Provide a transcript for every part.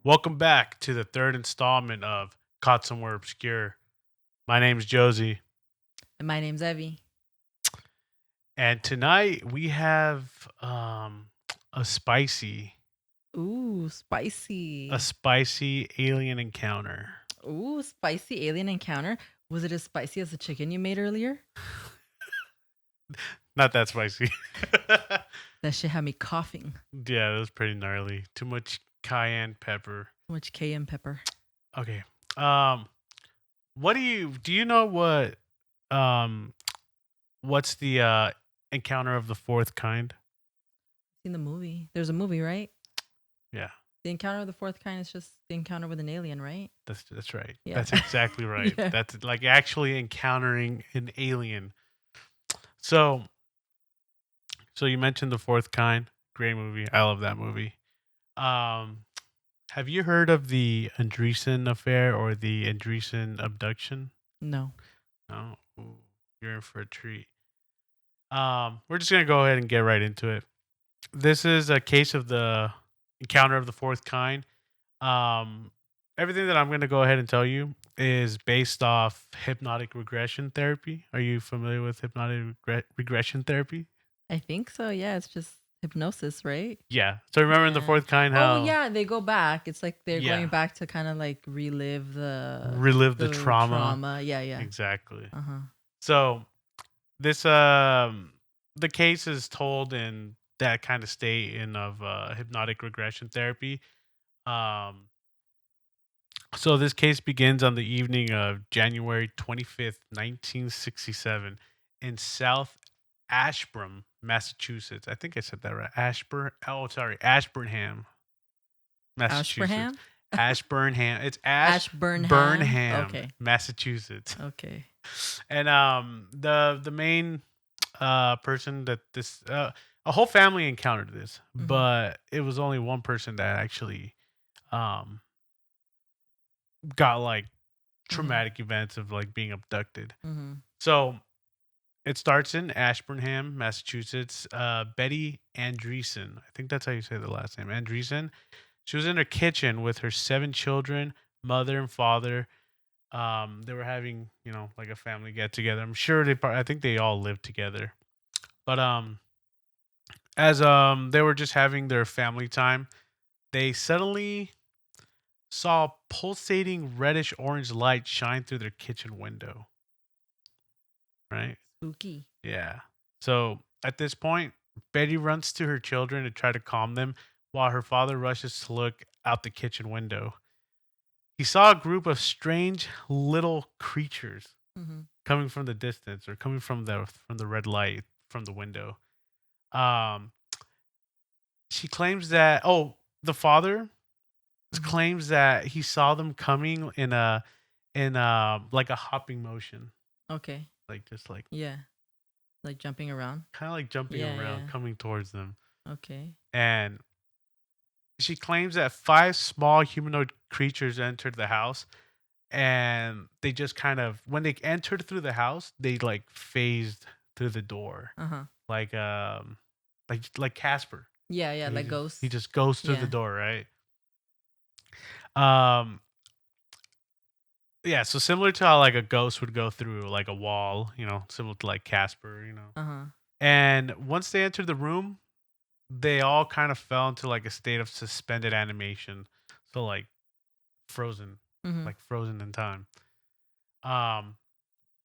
Welcome back to the third installment of Caught Somewhere Obscure. My name's Josey, And my name's Evie. and tonight we have a spicy, Ooh, a spicy. spicy alien encounter. Ooh, spicy alien encounter. Was it as spicy as the chicken you made earlier? Not that spicy. That shit had me coughing. Yeah, that was pretty gnarly. Too much cayenne pepper. Too much cayenne pepper. Okay. Um, what do you know um what's the encounter of the fourth kind? Seen the movie. There's a movie, right? Yeah. The encounter of the fourth kind is just the encounter with an alien, right? That's right. Yeah. That's exactly right. Yeah. That's like actually encountering an alien. So so you mentioned the fourth kind. Great movie. I love that movie. Um have you heard of the Andreasson Affair or the Andreasson abduction? No. No. Ooh, you're in for a treat. We're just gonna go ahead and get right into it. This is a case of the encounter of the fourth kind. Um, Everything that I'm going to go ahead and tell you is based off hypnotic regression therapy. Are you familiar with hypnotic regression therapy? I think so. Yeah, it's just hypnosis, right? Yeah. So remember in the Yeah. fourth kind Oh how yeah, they go back. It's like they're going yeah, back to kind of like relive the relive the the trauma. trauma. Yeah, yeah. Exactly. Uh-huh. So this the case is told in that kind of state in of hypnotic regression therapy. Um So this case begins on the evening of January 25th, 1967 in South Ashburn, Massachusetts. I think I said that right. Ashburnham, Massachusetts. Ashburnham? Ashburnham. It's Ashburnham? Ashburnham, Okay. Massachusetts. Okay. And the main person that this a whole family encountered this, Mhm. but it was only one person that actually um got like Mhm. traumatic events of like being abducted. Mhm. So it starts in Ashburnham, Massachusetts. Betty Andreasson, I think that's how you say the last name, Andreasson. She was in her kitchen with her 7 children, mother and father. They were having, like a family get together. I'm sure I think they all lived together. But as they were just having their family time, they suddenly saw a pulsating reddish orange light shine through their kitchen window. Right? Spooky. Yeah. So at this point, Betty runs to her children to try to calm them while her father rushes to look out the kitchen window. He saw a group of strange little creatures Mhm. coming from the distance or coming from the red light from the window. Um she claims that the father Mhm. claims that he saw them coming in like a hopping motion, Okay. like just like Yeah. Like jumping around. kind of like jumping Yeah, around yeah. coming towards them. Okay. And she claims that 5 small humanoid creatures entered the house, and they just kind of when they entered through the house, they like phased through the door. Uh-huh. Like like Casper. Yeah, yeah, like He ghosts. just goes through the Yeah. door, right? Um yeah, so similar to how like a ghost would go through like a wall, similar to like Casper. Uh-huh. And once they entered the room, they all kind of fell into like a state of suspended animation. So like frozen, Mhm. like frozen in time. Um,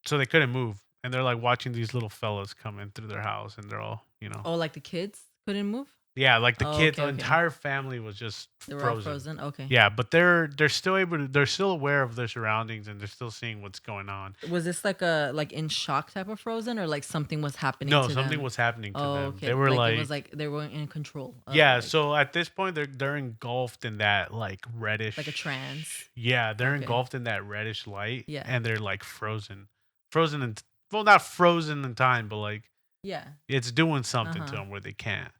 so they couldn't move, and they're like watching these little fellas come in through their house, and they're all, Oh, like the kids couldn't move? yeah, like the Oh, kids, okay, the okay. entire family was just They were all frozen. frozen. Okay. Yeah, but they're still aware of their surroundings, and they're still seeing what's going on. Was this like a like in shock type of frozen or like something was happening No, to something them? was happening to Oh, them. They okay. were Like it was like, like they weren't in control of yeah. like So at this point, they're engulfed in that like a trance. reddish. Yeah, they're Okay. engulfed in that reddish light, Yeah. and they're like frozen in well, not frozen in time, but like Yeah. it's doing something to Uh-huh. them where they can't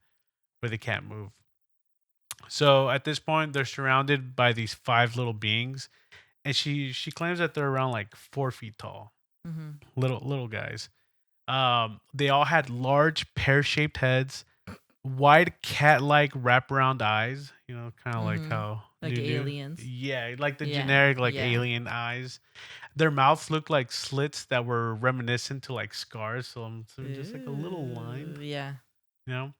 move. So at this point, they're surrounded by these 5 little beings, and she claims that they're around like 4 feet tall, Mhm. little guys. They all had large pear-shaped heads, wide cat-like wraparound eyes. Kind of like Mhm. how Like New. aliens. Yeah, like the Yeah. generic like Yeah. alien eyes. Their mouths look like slits that were reminiscent to like scars, so I'm assuming just like a little line, Ooh, yeah. you know.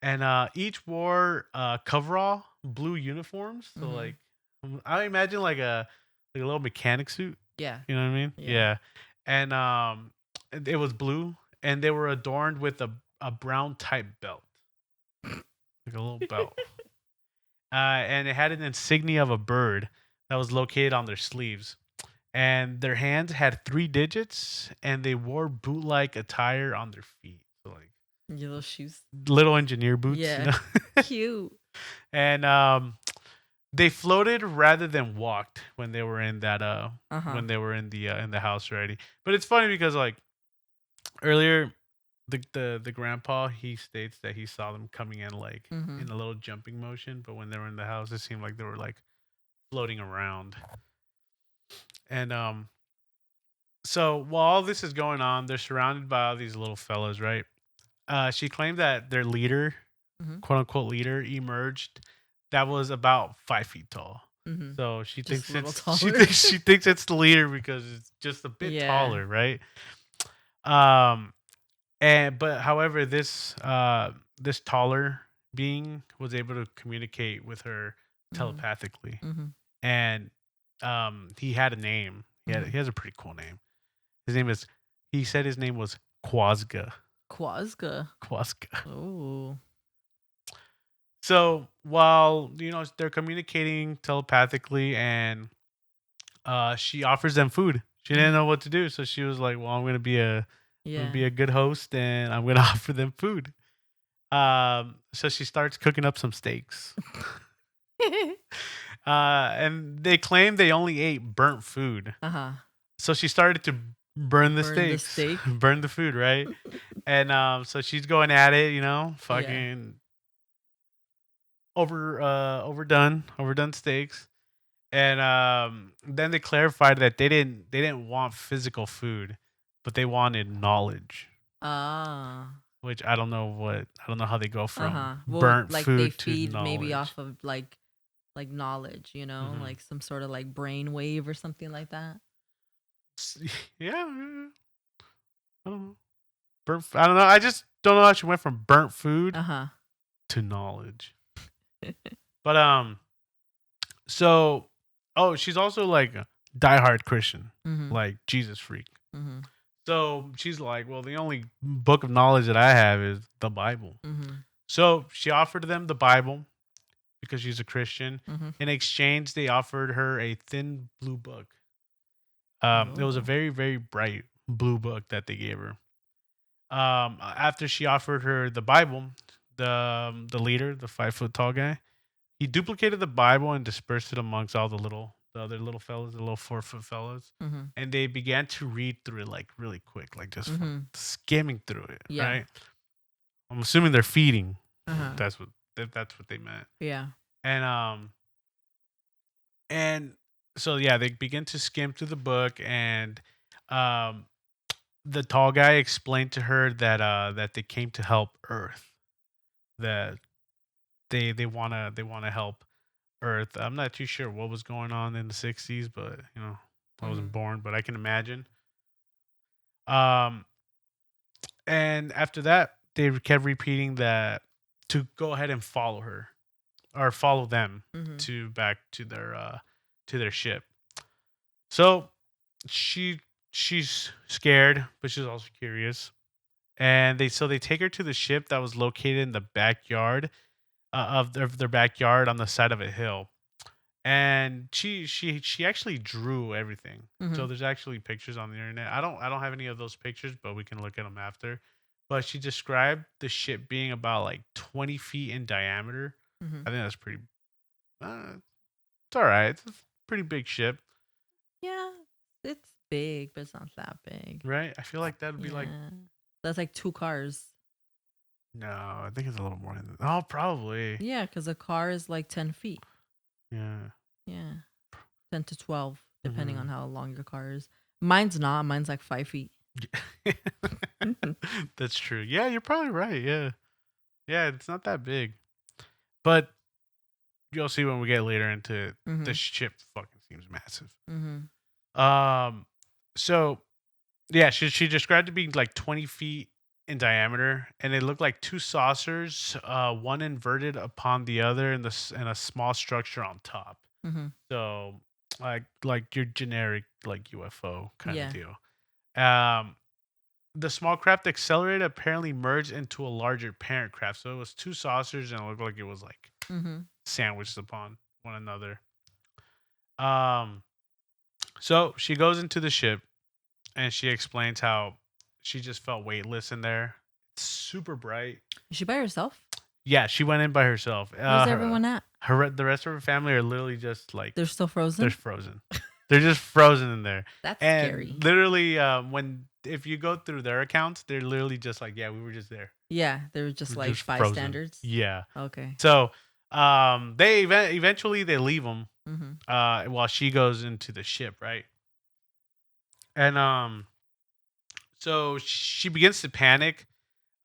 And each wore coverall blue uniforms. So Mhm. like, I imagine like a little mechanic suit. Yeah. You know what I mean? Yeah. Yeah. And it was blue, and they were adorned with a brown type belt, like a little belt. And it had an insignia of a bird that was located on their sleeves. And their hands had 3 digits, and they wore boot-like attire on their feet. So like Yellow shoes. little engineer boots, you Yeah. know. Cute. And they floated rather than walked when they were in that Uh-huh. when they were in the house already. But it's funny because like earlier the grandpa, he states that he saw them coming in like Mhm. in a little jumping motion, but when they were in the house it seemed like they were like floating around. And so while all this is going on, they're surrounded by all these little fellas, right? She claimed that their leader, Mhm. quote unquote leader, emerged that was about 5 feet tall. Mhm. So she Just thinks a little it's taller. she thinks it's the leader because it's just a bit Yeah. taller, right? Um, and but however, this taller being was able to communicate with her Mhm. telepathically, Mhm. and he had a name. Mhm. He has a pretty cool name. His name is. He said his name was Quasga. Quasga. Quasga. Oh. So while they're communicating telepathically, and she offers them food. She didn't Mhm. know what to do, so she was like, "Well, I'm gonna Yeah. be a good host, and I'm gonna offer them food." So she starts cooking up some steaks. And they claim they only ate burnt food. Uh-huh. So she started to burn the Burn the steaks, steak. burn the food, right? And so she's going at it, Yeah. fucking overdone steaks. And then they clarified that they didn't want physical food, but they wanted knowledge, Ah. which I don't know how they go from Uh-huh. Well, burnt like they food to feed maybe knowledge. off of like knowledge, Hmm. like some sort of like brain wave or something like that. Yeah, yeah, I don't know. I don't know. I just don't know how she went from burnt food Uh-huh. to knowledge. But so she's also like a diehard Christian, Mhm. like Jesus freak. Mhm. So she's like, well, the only book of knowledge that I have is the Bible. Mhm. So she offered them the Bible because she's a Christian. Mhm. In exchange, they offered her a thin blue book. It was a Oh. very, very bright blue book that they gave her. After she offered her the Bible, the leader, the 5 foot tall guy, he duplicated the Bible and dispersed it amongst all the other little fellas, the little 4 foot fellas, Mhm. and they began to read through it like really quick, like just Mhm. skimming through it. Yeah. Right? I'm assuming they're feeding. Uh-huh. That's what that's what they meant. Yeah. And and so yeah, they begin to skim through the book, and um the tall guy explained to her that they came to help Earth. That they wanna help Earth. I'm not too sure what was going on in the '60s, but I wasn't Mhm. born, but I can imagine. Um, and after that, they kept repeating that to go ahead and follow her or follow them Mhm. to back to their ship. So she she's scared, but she's also curious. And they take her to the ship that was located in the backyard of their backyard on the side of a hill. And she actually drew everything. So Mhm. there's actually pictures on the internet. I don't have any of those pictures, but we can look at them after. But she described the ship being about like 20 feet in diameter. Mhm. I think that's pretty. Uh, it's all right. It's a pretty big ship, Yeah. It's big, but it's not that big. right? I feel like that would be like Yeah. That's like 2 cars. no. I think it's a little more than that. Oh, probably. Yeah, because a car is like 10 feet. Yeah. Yeah. 10 to 12, depending Hmm. on how long your car is. Mine's not. Mine's like 5 feet. That's true. Yeah, you're probably right. Yeah. Yeah, it's not that big. But you'll see when we get later into it, the Mhm. ship fucking seems massive. Mhm. Um, so yeah, she described it being like 20 feet in diameter, and it looked like two saucers, one inverted upon the other, and a small structure on top. Mhm. So like your generic like UFO kind of Yeah. deal. Um, the small craft accelerated apparently merged into a larger parent craft. So it was two saucers and it looked like it was like Mhm. sandwiched upon one another. Um, so she goes into the ship and she explains how she just felt weightless in there. It's super bright. Is she by herself? Yeah, she went in by herself. Where's everyone at? The rest of her family are literally just like They're still they're frozen? frozen. They're just frozen in there. That's And scary. literally, when if you go through their accounts, they're literally just like, yeah, we were just there. Yeah, they were just We're like just frozen. bystanders. Yeah. Okay. So, eventually they leave them. Mhm. While she goes into the ship, right? And so she begins to panic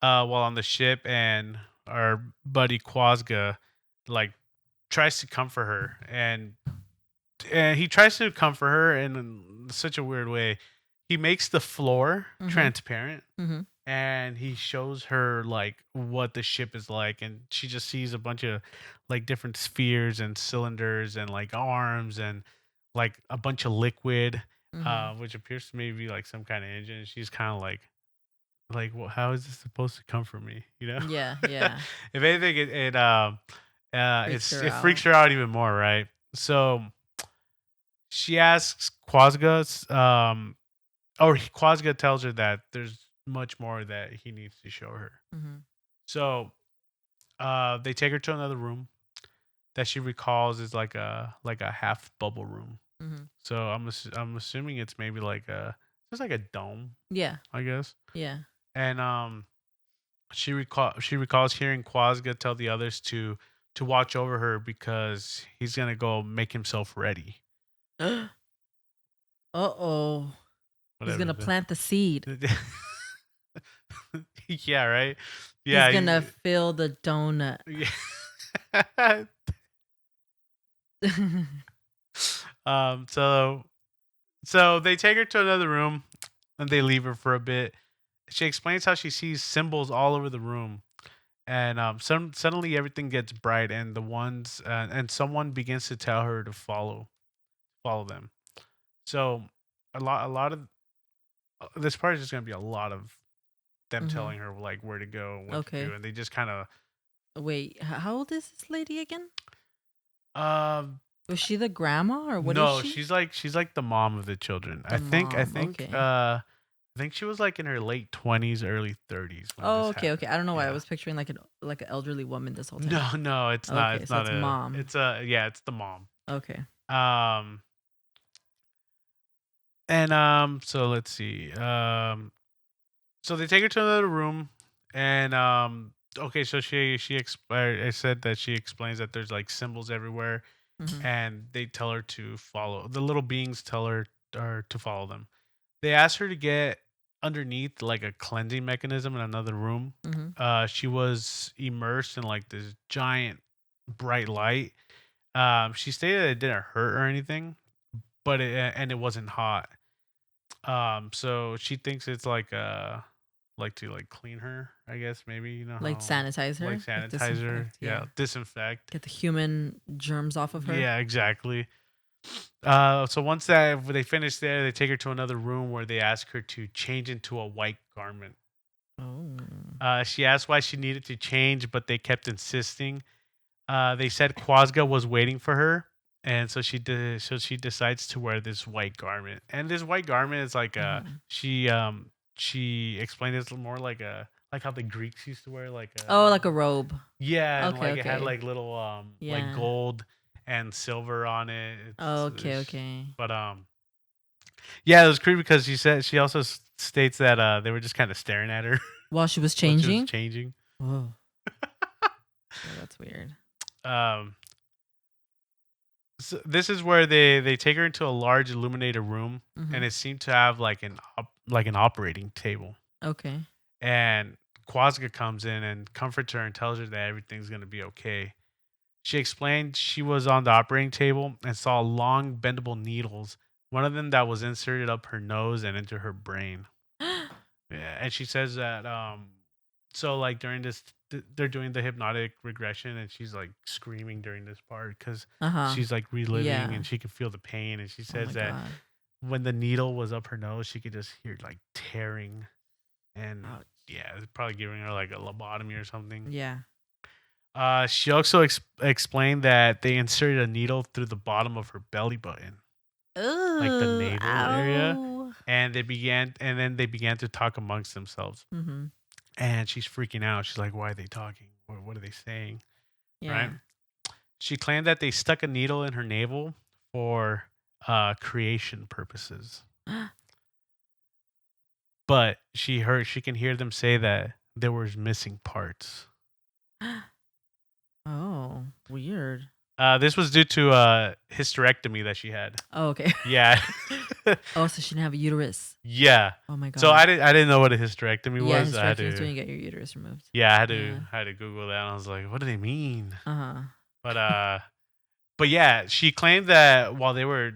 while on the ship, and our buddy Kwazga like tries to comfort her, and he tries to comfort her in such a weird way. He makes the floor Mhm. transparent, Mhm. and he shows her like what the ship is like, and she just sees a bunch of like different spheres and cylinders and like arms and like a bunch of liquid, Mhm. which appears to maybe be like some kind of engine. And she's kind of like, well, how is this supposed to comfort me? You know, Yeah, yeah. if anything, Freaks her it freaks out. her out even more, right? So she asks Quasga, Quasga tells her that there's much more that he needs to show her. Mhm. So they take her to another room that she recalls is like a half bubble room. Mhm. So I'm assuming it's maybe like a just like a dome, Yeah. I guess. Yeah. And she recalls hearing Quasga tell the others to watch over her because he's gonna go make himself ready. Uh-oh. He's Whatever gonna plant the seed. the yeah, right. He's Yeah, gonna fill the donut. yeah. So they take her to another room and they leave her for a bit. She explains how she sees symbols all over the room, and suddenly everything gets bright, and and someone begins to tell her to follow them. So a lot of this part is just gonna be a lot of them Mhm. telling her like where to go, what to do, Okay. and they just kind of Wait, how old is this lady again? um Was she the grandma or what is no, she? she's like the mom of the children. The mom. Okay. I think she was like in her late 20s, early 30s when Oh, this okay, okay. happened. I don't know why I Yeah. was picturing like an elderly woman this whole time. No, no, it's not. Okay, It's so not it's a. mom. It's a. Yeah, it's the mom. Okay. Um, and so let's see. So they take her to another room, and okay, so I said that she explains that there's like symbols everywhere, Mhm. and they tell her to follow. The little beings tell her or to follow them. They asked her to get underneath like a cleansing mechanism in another room. Mhm. She was immersed in like this giant bright light. She stated it didn't hurt or anything, but it wasn't hot. So she thinks it's like to like clean her, I guess maybe you know Like how sanitize like her, like sanitizer, disinfect. yeah, Yeah. disinfect. Get the human germs off of her. Yeah, exactly. So once that they finish there, they take her to another room where they ask her to change into a white garment. Oh. She asked why she needed to change, but they kept insisting. They said Quasga was waiting for her, and so she did. So she decides to wear this white garment, and this white garment is like Mhm. she explained it's more like how the Greeks used to wear like Oh, like a robe. yeah, and Okay, like it had okay. like little like Yeah. gold and silver on it. Okay, okay. But yeah, it was creepy because she also states that they were just kind of staring at her While she was while she was changing? changing. Oh. Yeah, that's weird. Um, so this is where they take her into a large illuminated room, and Mhm. it seemed to have like like an operating table. Okay. And Quasga comes in and comforts her and tells her that everything's gonna be okay. She explained she was on the operating table and saw long bendable needles, one of them that was inserted up her nose and into her brain. Yeah, and she says that so like during this they're doing the hypnotic regression and she's like screaming during this part cuz Uh-huh. she's like reliving Yeah. and she can feel the pain, and she Oh says my that god. when the needle was up her nose, she could just hear like tearing, and Ouch. yeah, it's probably giving her like a lobotomy or something. Yeah. She also explained that they inserted a needle through the bottom of her belly button, like the Ooh, navel area, ow. and then they began to talk amongst themselves. Mhm. And she's freaking out. She's like, "Why are they talking? What are they saying?" Right? Yeah. She claimed that they stuck a needle in her navel for creation purposes, but she can hear them say that there was missing parts. Oh, weird. This was due to hysterectomy that she had. Oh, okay. Yeah. Oh, so she didn't have a uterus. Yeah. Oh my So god. I didn't know what a hysterectomy Yeah, was. I had hysterectomy is to when you get your uterus removed. yeah, Yeah. I had to Google that, and I was like, what do they mean? Uh-huh. But but yeah, she claimed that while they were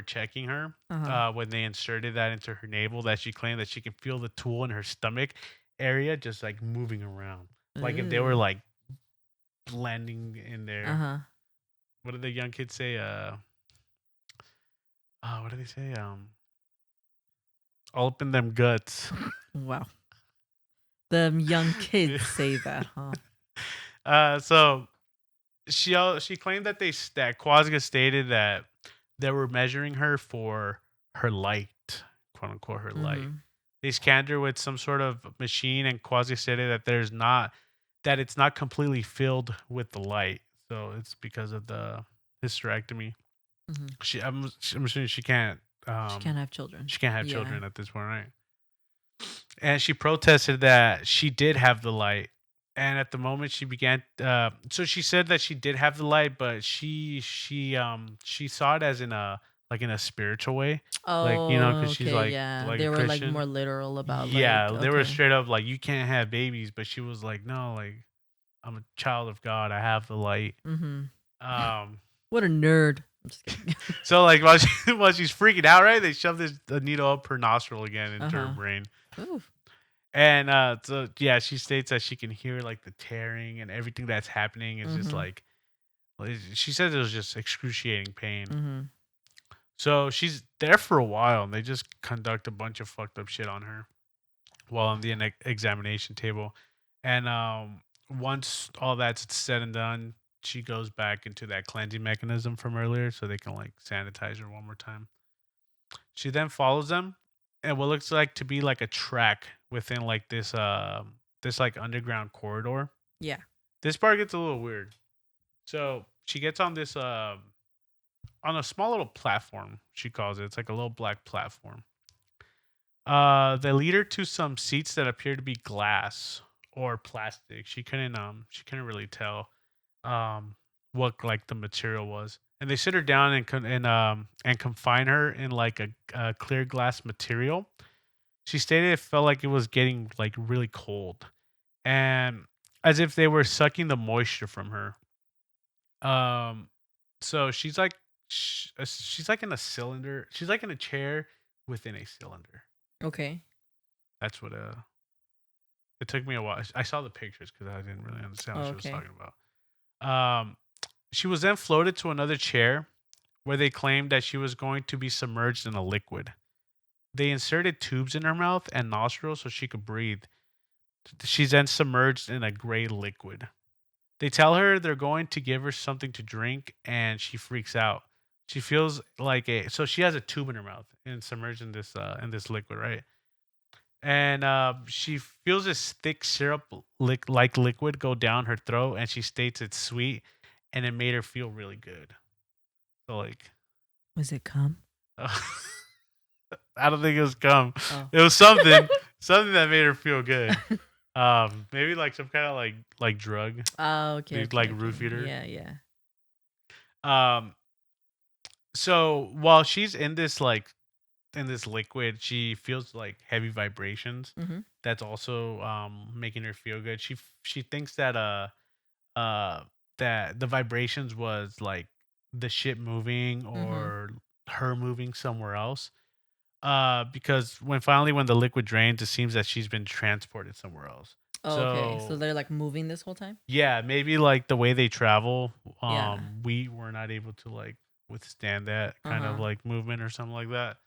checking her, Uh-huh. when they inserted that into her navel, that she claimed that she could feel the tool in her stomach area just like moving around. Like if they were Ooh. like blending in there. Uh-huh. What did the young kids say? What do they say? All up in them guts. Wow. The young kids say that, huh? So she claimed that that Quasiga stated that they were measuring her for her light, quote unquote, her light. Mhm. They scanned her with some sort of machine, and Quasiga stated that that it's not completely filled with the light. So it's because of the hysterectomy. Mhm. I'm assuming She can't have children. she can't have Yeah. children at this point, right? And she protested that she did have the light. And at the moment she began so she said that she did have the light, but she saw it as in a like in a spiritual way, like, you know, Oh, because she's okay, yeah. like a They were like Christian. more literal about like, Yeah, they were okay. straight up like, you can't have babies, but she was like, no, like, I'm a child of God, I have the light. Mhm. um What a nerd. I'm just kidding. so like while while she's freaking out, right, they shoved the needle up her nostril again into her Uh-huh. brain. Oof. And so yeah, she states that she can hear like the tearing and everything that's happening is just Mhm. like she says it was just excruciating pain. Mhm. So she's there for a while, and they just conduct a bunch of fucked up shit on her while on the examination table. And once all that's said and done, she goes back into that cleansing mechanism from earlier, so they can like sanitize her one more time. She then follows them and what looks like to be like a track within like this like underground corridor. Yeah. This part gets a little weird. So she gets on this on a small little platform, she calls it. It's like a little black platform. They lead her to some seats that appear to be glass or plastic. She couldn't really tell what like the material was. And they sit her down and confine her in like a clear glass material. She stated it felt like it was getting like really cold, and as if they were sucking the moisture from her. Um, so she's like in a cylinder. She's like in a chair within a cylinder. Okay. That's what it took me a while. I saw the pictures because I didn't really understand Oh, what she was okay. talking about. She was then floated to another chair where they claimed that she was going to be submerged in a liquid. They inserted tubes in her mouth and nostrils so she could breathe. She's then submerged in a gray liquid. They tell her they're going to give her something to drink, and she freaks out. She feels like so she has a tube in her mouth and submerged in this liquid, right? And she feels this thick syrup like liquid go down her throat, and she states it's sweet, and it made her feel really good. So like, Was it cum? I don't think it was cum. Oh. It was something that made her feel good. Maybe like some kind of like drug. Oh, okay, They okay, like okay. roofied her. Yeah, yeah. Um, so while she's in this liquid, she feels like heavy vibrations. Mhm. That's also making her feel good. She thinks that that the vibrations was like the ship moving Mm-hmm. or her moving somewhere else. Because when the liquid drains, it seems that she's been transported somewhere else. Oh, okay. So So they're like moving this whole time? yeah, maybe like the way they travel, Yeah. we were not able to like withstand that kind of Uh-huh. like movement or something like that.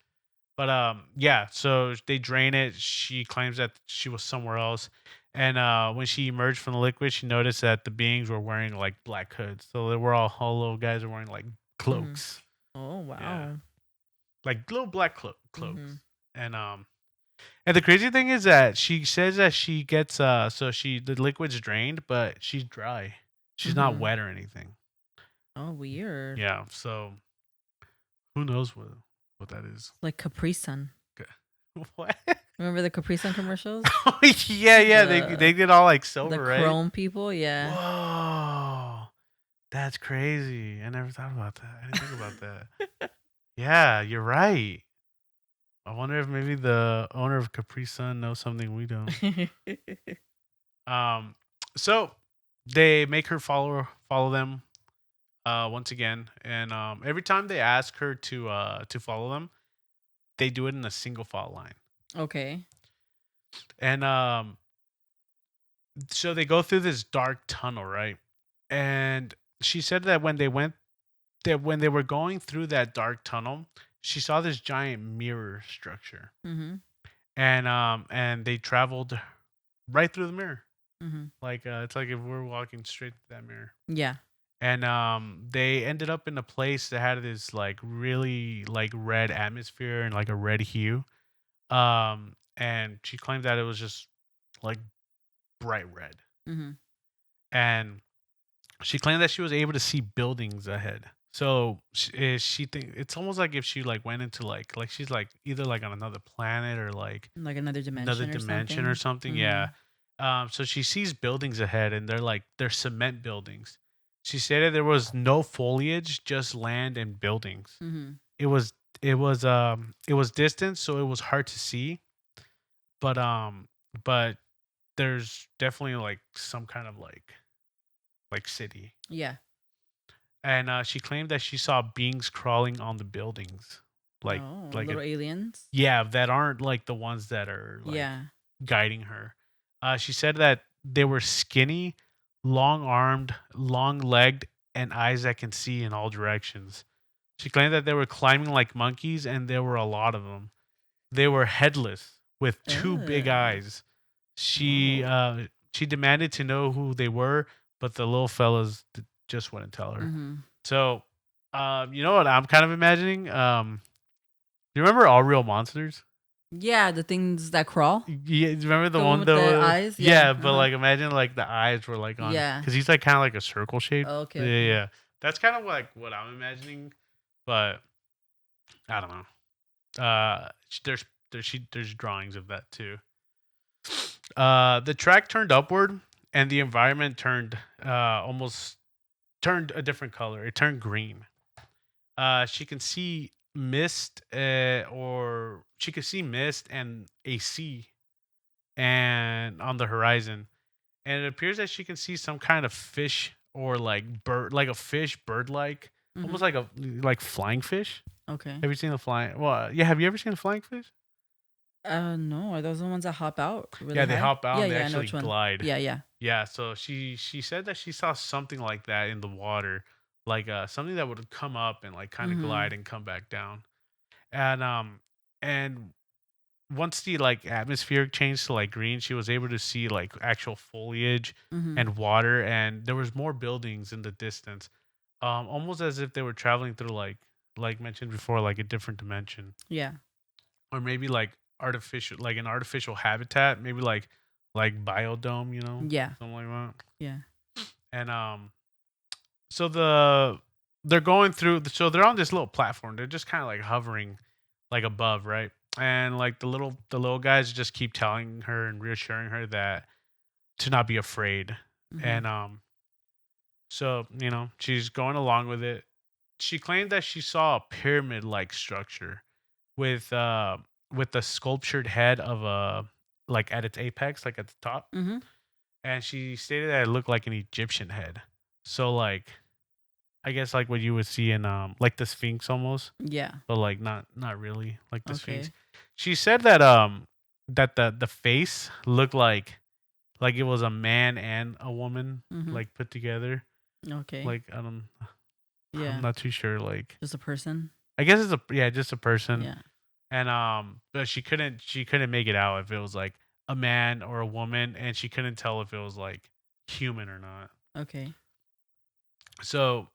But yeah, so they drain it. She claims that she was somewhere else. And when she emerged from the liquid, she noticed that the beings were wearing like black hoods. So they were all little guys were wearing like Mm-hmm. cloaks. Oh, Yeah. wow. Like little black Mm-hmm. cloaks. And the crazy thing is that she says that she gets the liquid's drained, but she's dry. She's not Mm-hmm. wet or anything. Oh, weird. Yeah, so who knows what that is. Like Capri Sun. Okay. What? Remember the Capri Sun commercials? Oh, yeah, they The get all like the silver, right? chrome people, yeah. Whoa, that's crazy. I never thought about that. I didn't think about that. Yeah, you're right. I wonder if maybe the owner of Capri Sun knows something we don't. Um, so they make her follow them once again, and every time they ask her to follow them, they do it in a single file line. Okay. And so they go through this dark tunnel, right? And she said that when they were going through that dark tunnel, she saw this giant mirror structure. Mm-hmm. And they traveled right through the mirror. Mm-hmm. Like it's like if we're walking straight through that mirror. Yeah. And they ended up in a place that had this like really like red atmosphere and like a red hue. And she claimed that it was just like bright red. Mm-hmm. And she claimed that she was able to see buildings ahead. So she think it's almost like if she like went into like she's like either like on another planet or like Like another another dimension or dimension or something. something. Mm-hmm. Yeah. So she sees buildings ahead, and they're cement buildings. She stated there was no foliage, just land and buildings. Mm-hmm. It was it was distant, so it was hard to see. But but there's definitely like some kind of like city. Yeah. And she claimed that she saw beings crawling on the buildings, like Oh, like a little aliens. yeah, that aren't like the ones that are like Yeah. guiding her. She said that they were skinny, long armed, long legged, and eyes that can see in all directions. She claimed that they were climbing like monkeys, and there were a lot of them. They were headless with two big Ugh. eyes. She Oh. uh, she demanded to know who they were, but the little fellas just wouldn't tell her. Mm-hmm. So, you know what I'm kind of imagining? You remember All Real Monsters? Yeah, the things that crawl. Yeah, you remember the The one one with the though? eyes. Yeah. Yeah, but Uh-huh. like imagine like the eyes were like on Yeah. because he's like kind of like a circle shape. Okay. Yeah, Okay. yeah. That's kind of like what I'm imagining, but I don't know. There's drawings of that too. The track turned upward, and the environment almost turned a different color. It turned green. She can see mist, or she could see mist and a sea, and on the horizon, and it appears that she can see some kind of fish or like bird, like a fish, bird-like, Mm-hmm. almost like a like flying fish. Okay. Have you seen the flying? Well, yeah. Have you ever seen a flying fish? No. Are those the ones that hop out really Yeah, they high? hop out Yeah. and they Yeah. I know actually which one. glide. Yeah. Yeah. Yeah, so she said that she saw something like that in the water, like something that would come up and like kind of Mm-hmm. glide and come back down. And once the like atmosphere changed to like green, she was able to see like actual foliage Mm-hmm. and water, and there was more buildings in the distance. Almost as if they were traveling through like mentioned before, like a different dimension, Yeah. or maybe like artificial, like an artificial habitat, maybe like biodome, Yeah. something like that. Yeah. And so they're going through, so they're on this little platform. They're just kind of like hovering like above, right? And like the little guys just keep telling her and reassuring her that to not be afraid. Mm-hmm. And so she's going along with it. She claimed that she saw a pyramid like structure with with the sculptured head of a, like at its apex, like at the top. Mm-hmm. And she stated that it looked like an Egyptian head. So like I guess like what you would see in like the Sphinx almost, Yeah. but like not really like the Sphinx. Okay. She said that that the face looked like it was a man and a woman Mhm. like put together. Okay. Like I'm Yeah. not too sure. Like Just a person. I guess it's just a person. Yeah. And but she couldn't make it out if it was like a man or a woman, and she couldn't tell if it was like human or not. Okay. So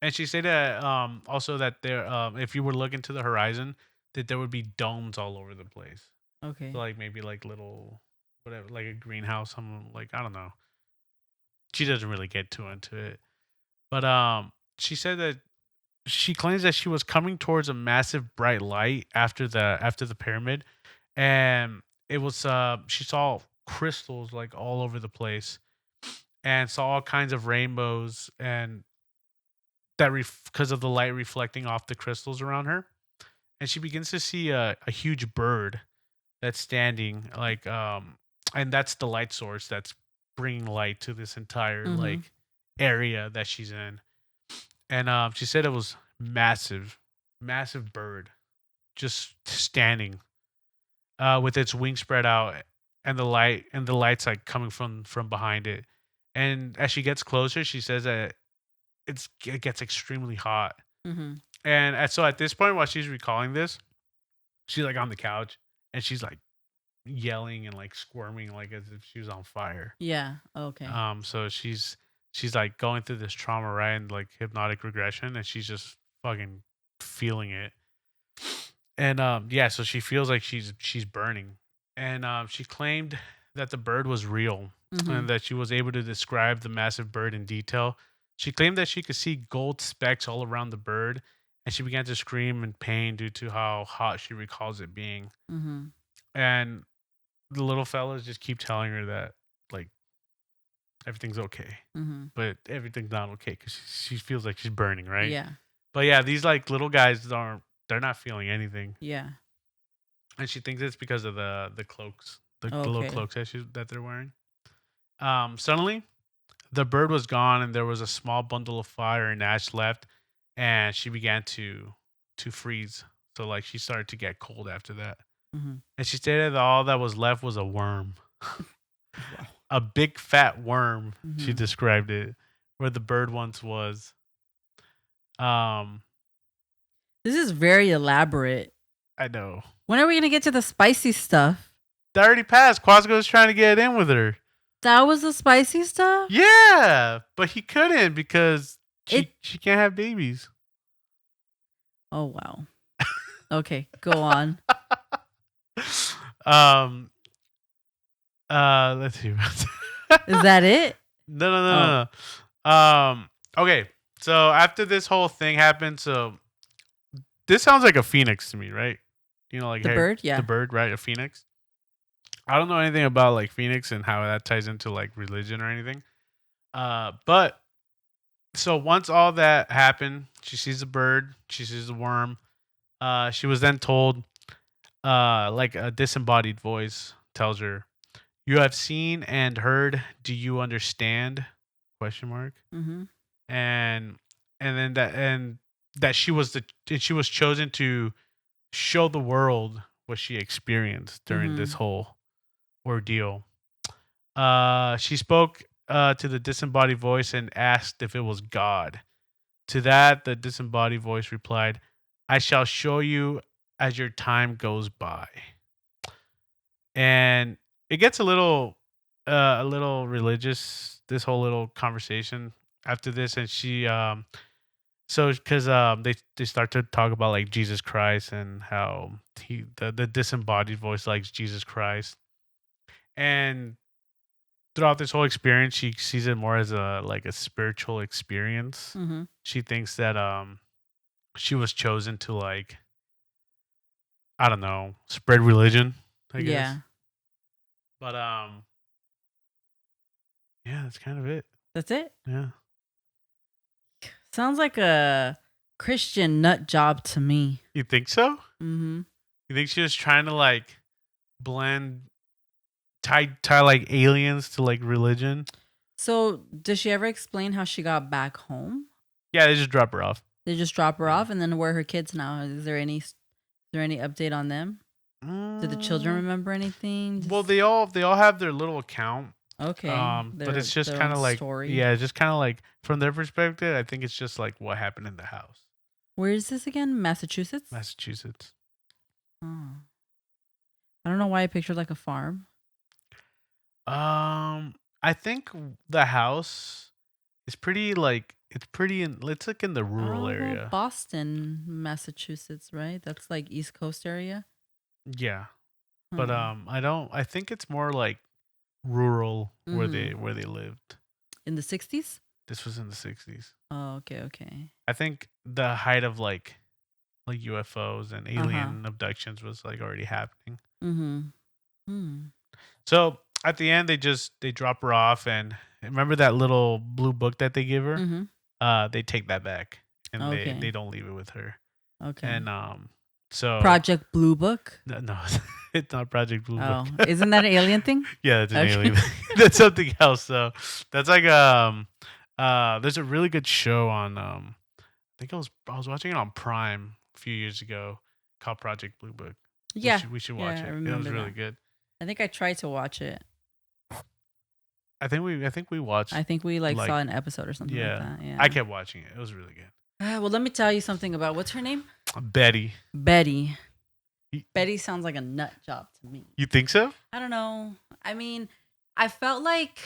and she said that also that there if you were looking to the horizon that there would be domes all over the place. So Okay. like maybe like little whatever like a greenhouse, something like I don't know. She doesn't really get too into it. But she said that she claims that she was coming towards a massive bright light after the pyramid, and it was she saw crystals like all over the place and saw all kinds of rainbows and that because of the light reflecting off the crystals around her, and she begins to see a huge bird that's standing like and that's the light source that's bringing light to this entire Mhm. like area that she's in. And she said it was massive bird just standing with its wings spread out and the lights like coming from behind it. And as she gets closer, she says that it gets extremely hot. Mhm. And so at this point, while she's recalling this, she's like on the couch and she's like yelling and like squirming like as if she was on fire. Yeah. Okay. So she's like going through this trauma, right? And like hypnotic regression, and she's just fucking feeling it. And yeah, so she feels like she's burning. And she claimed that the bird was real and Mhm. that she was able to describe the massive bird in detail. She claimed that she could see gold specks all around the bird, and she began to scream in pain due to how hot she recalls it being. Mhm. And the little fellas just keep telling her that like everything's okay, Mhm. but everything's not okay because she feels like she's burning, right? Yeah. But yeah, these like little guys aren't they're not feeling anything, Yeah. and she thinks it's because of the cloaks, the little Okay. cloaks that they're wearing. Suddenly, the bird was gone, and there was a small bundle of fire and ash left, and she began to freeze. So like she started to get cold after that, Mhm. and she stated that all that was left was a worm, Wow. a big fat worm. She Mhm. described it where the bird once was. Um, This is very elaborate. I know. When are we gonna get to the spicy stuff? That already passed. Quasico's trying to get in with her. That was the spicy stuff? Yeah, but he couldn't because It she can't have babies. Oh wow. Okay, go on. um. Let's see. Is that it? No, no, Oh, no, no. Okay. So after this whole thing happened, so this sounds like a phoenix to me, right? You know, like the Harry, bird? the Yeah. bird, right? A phoenix. I don't know anything about like phoenix and how that ties into like religion or anything. But so once all that happened, she sees the bird, she sees the worm. She was then told, like a disembodied voice tells her, "You have seen and heard. Do you understand?" Question mark. Mhm. And then that she was chosen to show the world what she experienced during this Mhm. whole ordeal. She spoke to the disembodied voice and asked if it was God. To that, the disembodied voice replied, "I shall show you as your time goes by." And it gets a little religious. This whole little conversation after this, and she so because they start to talk about like Jesus Christ and how the disembodied voice likes Jesus Christ, and throughout this whole experience, she sees it more as a like a spiritual experience. Mhm. She thinks that she was chosen to like I don't know spread religion, I guess. Yeah. But yeah, that's kind of it. That's it? Yeah, Sounds like a Christian nut job to me. you think so? Mhm. You think she was trying to like blend tie like aliens to like religion? So, does she ever explain how she got back home? Yeah, they just drop her off. They just drop her Yeah. off, and then where are her kids now? Is there any update on them? Do the children Mm, remember anything? well, Just they all have their little account. okay, But it's just their kind own of like, story. yeah, just kind of like from their perspective, I think it's just like what happened in the house, Where is this again? Massachusetts? Massachusetts. Oh. I don't know why I pictured like a farm. I think the house is pretty like it's like in the rural Oh, well, area. Boston, Massachusetts, right? That's like East Coast area. Yeah. But Huh. I think it's more like rural Mm-hmm. where they lived. In the 60s? This was in the 60s. Oh, okay, okay. I think the height of like UFOs and Uh-huh. alien abductions was like already happening. Mm-hmm. Hmm. So at the end, they drop her off, and remember that little blue book that they give her? Mm-hmm. They take that back, and they Okay. don't leave it with her. Okay. And so Project Blue Book. no, no, it's not Project Blue Book. Oh, isn't that an alien thing? Yeah, that's an Okay. alien. That's something else. So that's like there's a really good show on I think I was watching it on Prime a few years ago called Project Blue Book. Yeah. We should watch Yeah, I it. It was remember really that. good. I think I tried to watch it. I think we watched I think we like like saw an episode or something like yeah. that. Yeah. I kept watching it. It was really good. Well, let me tell you something about what's her name? Betty. Betty. Y- Betty sounds like a nut job to me. You think so? I don't know. I mean, I felt like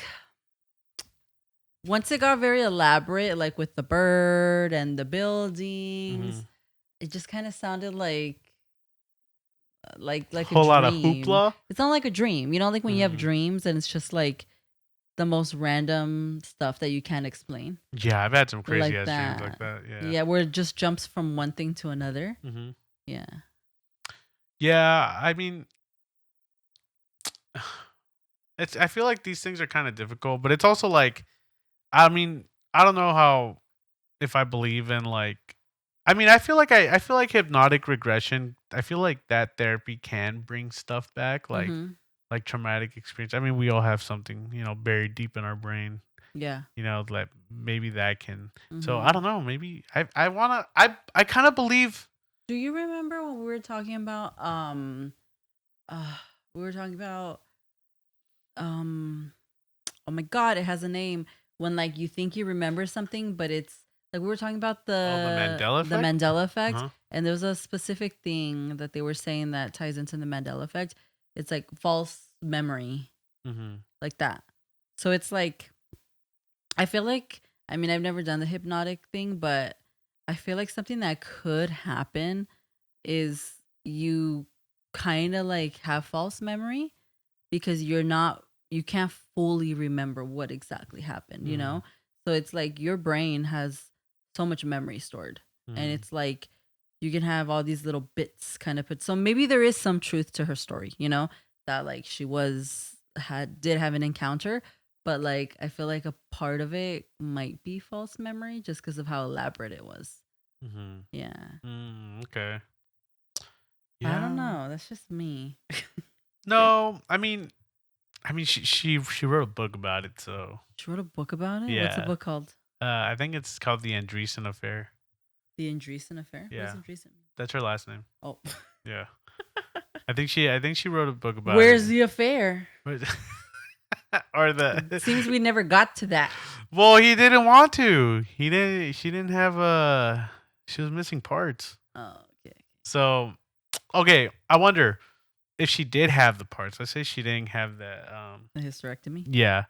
once it got very elaborate, like with the bird and the buildings, Mhm. it just kind of sounded like a Whole lot of dream. hoopla. It's not like a dream, like when you have Mhm. dreams and it's just like the most random stuff that you can't explain, Yeah, I've had some crazy like ass dreams like that. that. Yeah. Yeah, where it just jumps from one thing to another. hmm Yeah. Yeah, I mean, it's. I feel like these things are kind of difficult, but it's also like, I mean, I don't know how if I believe in like. I mean, I feel like hypnotic regression. I feel like that therapy can bring stuff back, Mm-hmm. like traumatic experience. I mean, we all have something buried deep in our brain. Yeah. That maybe that can. So I Mm-hmm. don't know. Maybe I wanna. I kind of believe. Do you remember when we were talking about uh we were talking about um oh my god, it has a name when like you think you remember something but it's like we were talking about Oh, the Mandela the effect. Mandela effect, Uh-huh. and there's a specific thing that they were saying that ties into the Mandela effect. It's like false memory, Mhm. like that. So it's like I feel like I mean I've never done the hypnotic thing, but I feel like something that could happen is you kind of like have false memory because you can't fully remember what exactly happened. Mhm. So it's like your brain has so much memory stored, and Mhm. it's like you can have all these little bits kind of put, so maybe there is some truth to her story, that like she was had did have an encounter, but like I feel like a part of it might be false memory just because of how elaborate it was. Mhm. Yeah. Okay. I don't Yeah. know. That's just me. No, I mean, she wrote a book about it, so She wrote a book about it. What's the yeah. book called? I think it's called the Andreasson Affair. The Andreasson Affair. What does Yeah, Andreasson mean? that's her last name. Oh, Yeah, I think she wrote a book about it. where's the affair? But- or It the seems we never got to that. well, he didn't want to. He didn't. She didn't have a. She was missing parts. Oh, okay. So okay, I wonder if she did have the parts. Let's say she didn't have that. The hysterectomy. Yeah,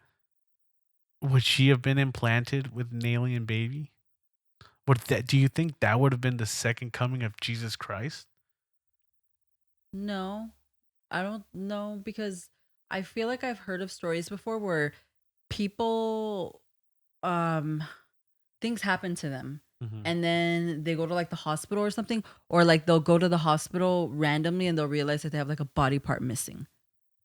would she have been implanted with an alien baby? Would that? Do you think that would have been the second coming of Jesus Christ? No, I don't know because I feel like I've heard of stories before where people, um, things happen to them, Mm-hmm. and then they go to like the hospital or something, or like they'll go to the hospital randomly and they'll realize that they have like a body part missing.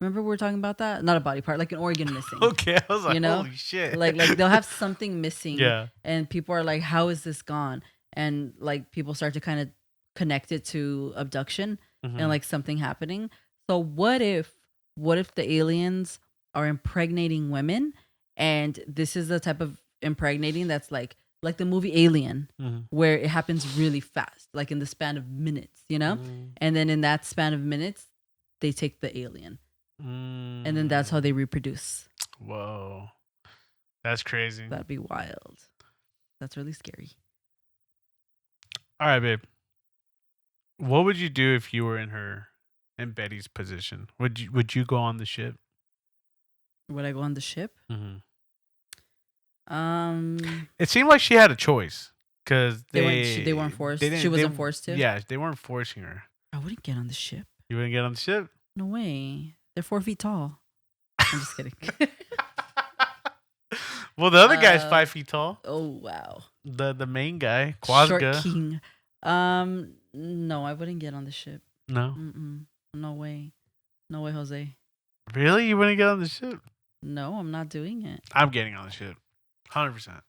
Remember we were talking about that? Not a body part, like an organ missing. Okay, I was You like, know, holy shit. like they'll have something missing, Yeah. and people are like, "How is this gone?" And like people start to kind of connect it to abduction and Mm-hmm. like something happening. So what if the aliens are impregnating women And this is the type of impregnating that's like the movie Alien, Mhm. where it happens really fast, like in the span of minutes, you know? Mm. And then in that span of minutes, they take the alien. And then that's how they reproduce. Whoa. That's crazy. That'd be wild. That's really scary. All right, babe. What would you do if you were in Betty's position? Would you go on the ship? Would I go on the ship? Mm-hmm. Um, It seemed like she had a choice because they weren't forced. They didn't, She wasn't forced to. Yeah, they weren't forcing her. I wouldn't get on the ship. You wouldn't get on the ship? No way. They're 4 feet tall. I'm just kidding. Well, the other guy's 5 feet tall. Oh wow. The main guy, Short Quasga. king. No, I wouldn't get on the ship. No, No way. No way, Jose. really, you wouldn't get on the ship? No, I'm not doing it. I'm getting on the ship, 100%.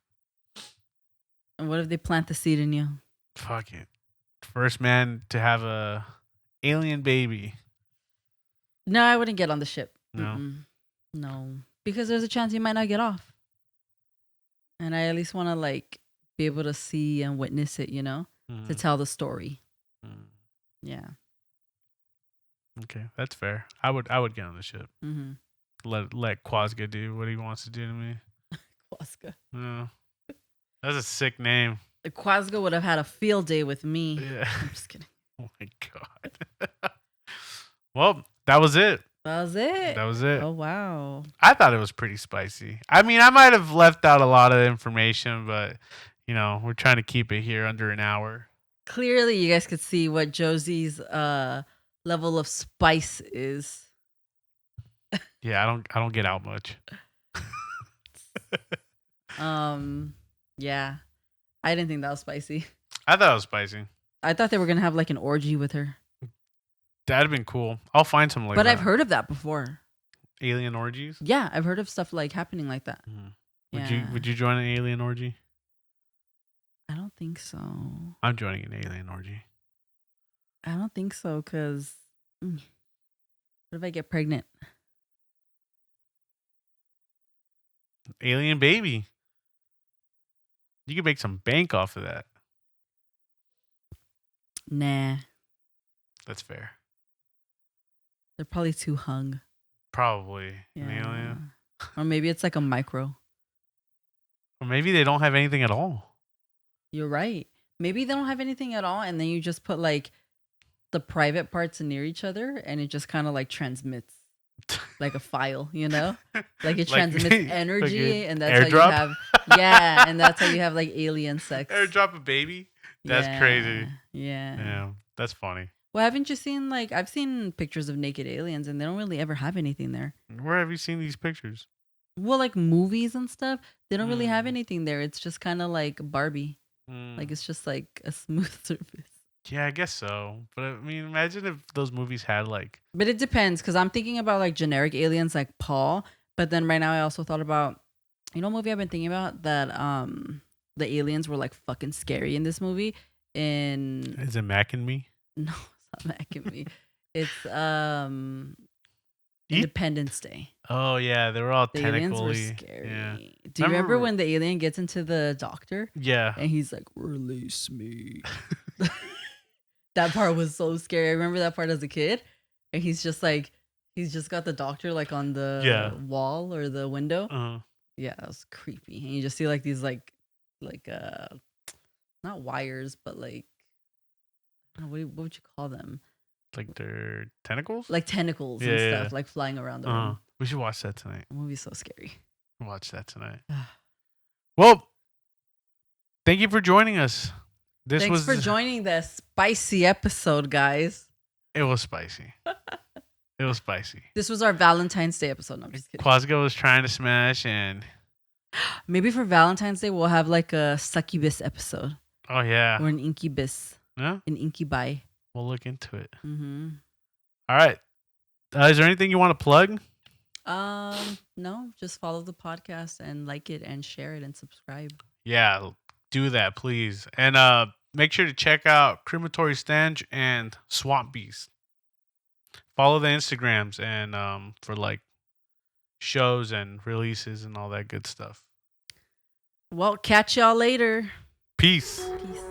And what if they plant the seed in you? Fuck it. First man to have a alien baby. No, I wouldn't get on the ship. No. No, because there's a chance you might not get off. And I at least want to like be able to see and witness it, you know, to tell the story. Mm. Yeah. Okay, that's fair. I would get on the ship. Mm-hmm. Let Quasga do what he wants to do to me. Quasga. Yeah. That's a sick name. Quasga would have had a field day with me. Yeah. I'm just kidding. Oh my god. Well, that was it. That was it. That was it. Oh wow. I thought it was pretty spicy. I mean, I might have left out a lot of information, but we're trying to keep it here under an hour. Clearly, you guys could see what Josie's level of spice is. Yeah, I don't get out much. Yeah. I didn't think that was spicy. I thought it was spicy. I thought they were gonna have like an orgy with her. That'd have been cool. I'll find something like But that. I've heard of that before. Alien orgies? Yeah, I've heard of stuff like happening like that. Mm-hmm. Would you join an alien orgy? I don't think so. I'm joining an alien orgy. I don't think so, because what if I get pregnant? Alien baby. You could make some bank off of that. Nah. That's fair. They're probably too hung. Probably Yeah. an alien. Or maybe it's like a micro. Or maybe they don't have anything at all. You're right. Maybe they don't have anything at all, and then you just put like the private parts near each other, and it just kind of like transmits like a file, you know? Like it transmits energy, and that's airdrop? how you have and that's how you have like alien sex. Airdrop a baby? That's crazy. Yeah. Yeah, that's funny. Well, haven't you seen like I've seen pictures of naked aliens, and they don't really ever have anything there. Where have you seen these pictures? Well, like movies and stuff, they don't really have anything there. It's just kind of like Barbie. Like it's just like a smooth surface. Yeah, I guess so. But I mean, imagine if those movies had like. But it depends, because I'm thinking about like generic aliens like Paul. But then right now I also thought about, a movie I've been thinking about that the aliens were like fucking scary in this movie. Is it Mac and Me? No, it's not Mac and Me. It's Independence Day. Oh yeah, they were all The aliens were tentacly. scary. Yeah. Do you remember when the alien gets into the doctor? Yeah. And he's like, "Release me." That part was so scary. I remember that part as a kid. And he's just got the doctor like on the wall or the window. Uh-huh. Yeah, that was creepy. And you just see like these like not wires, but like I don't know, what would you call them? Like their tentacles? Like tentacles and stuff, like flying around the room. We should watch that tonight. The movie's so scary. Watch that tonight. Well, thank you for joining us. Thanks for joining the spicy episode, guys. It was spicy. It was spicy. This was our Valentine's Day episode. No, I'm just kidding. Quasga was trying to smash, and maybe for Valentine's Day we'll have like a succubus episode. Oh yeah. Or an incubus. Yeah. An incubi. We'll look into it. Mm-hmm. All right. Is there anything you want to plug? No. Just follow the podcast and like it and share it and subscribe. Yeah, do that, please. And make sure to check out Crematory Stench and Swamp Beast. Follow the Instagrams and for like shows and releases and all that good stuff. Well, catch y'all later. Peace. Peace.